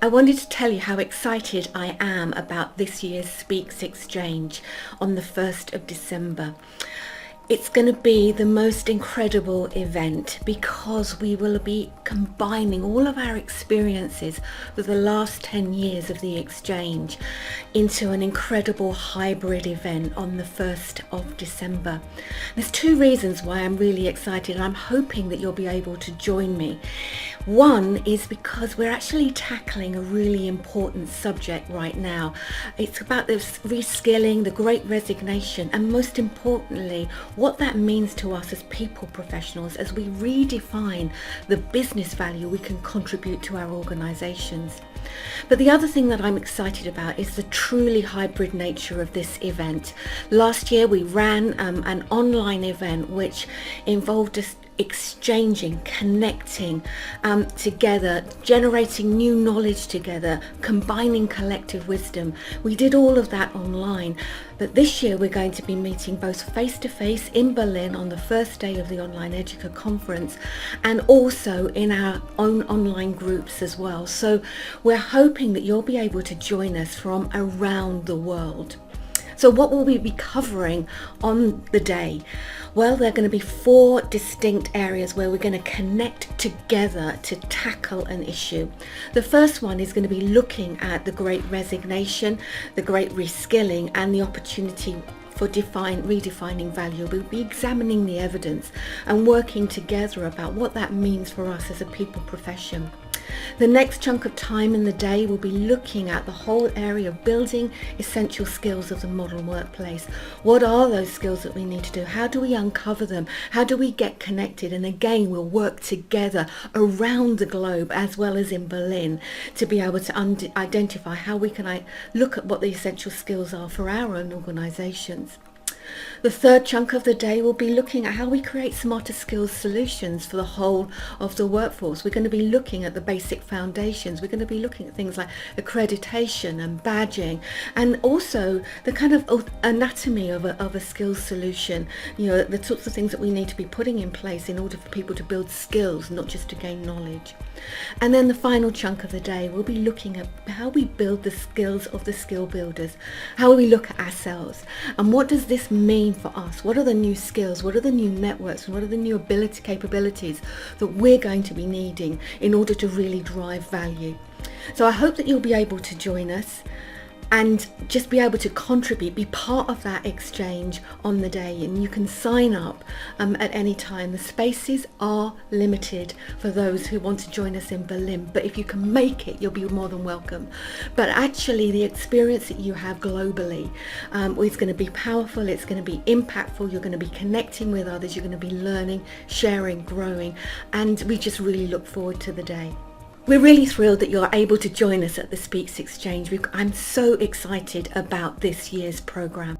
I wanted to tell you how excited I am about this year's Speexx Exchange on the 1st of December. It's going to be the most incredible event because we will be combining all of our experiences for the last 10 years of the exchange into an incredible hybrid event on the 1st of December. There's two reasons why I'm really excited, and I'm hoping that you'll be able to join me. One is because we're actually tackling a really important subject right now. It's about this reskilling, the great resignation, and most importantly, what that means to us as people professionals as we redefine the business value we can contribute to our organizations. But the other thing that I'm excited about is the truly hybrid nature of this event. Last year we ran an online event which involved us exchanging, connecting together, generating new knowledge together, combining collective wisdom. We did all of that online, but this year we're going to be meeting both face-to-face in Berlin on the first day of the Online Educa conference and also in our own online groups as well. So we're hoping that you'll be able to join us from around the world. So what will we be covering on the day? Well, there are going to be 4 distinct areas where we're going to connect together to tackle an issue. The first one is going to be looking at the great resignation, the great reskilling, and the opportunity for redefining value. We'll be examining the evidence and working together about what that means for us as a people profession. The next chunk of time in the day will be looking at the whole area of building essential skills of the modern workplace. What are those skills that we need to do? How do we uncover them? How do we get connected? And again, we'll work together around the globe as well as in Berlin to be able to identify how we can look at what the essential skills are for our own organizations. The third chunk of the day will be looking at how we create smarter skills solutions for the whole of the workforce. We're going to be looking at the basic foundations. We're going to be looking at things like accreditation and badging, and also the kind of anatomy of a skills solution, the sorts of things that we need to be putting in place in order for people to build skills, not just to gain knowledge. And then the final chunk of the day, we'll be looking at how we build the skills of the skill builders, how we look at ourselves, and what does this mean for us? What are the new skills? What are the new networks? And what are the new capabilities that we're going to be needing in order to really drive value? So I hope that you'll be able to join us and just be able to contribute, be part of that exchange on the day. And you can sign up at any time. The spaces are limited for those who want to join us in Berlin, but if you can make it, you'll be more than welcome. But actually the experience that you have globally is going to be powerful, it's going to be impactful, you're going to be connecting with others, you're going to be learning, sharing, growing, and we just really look forward to the day. We're really thrilled that you're able to join us at the Speexx Exchange. I'm so excited about this year's programme.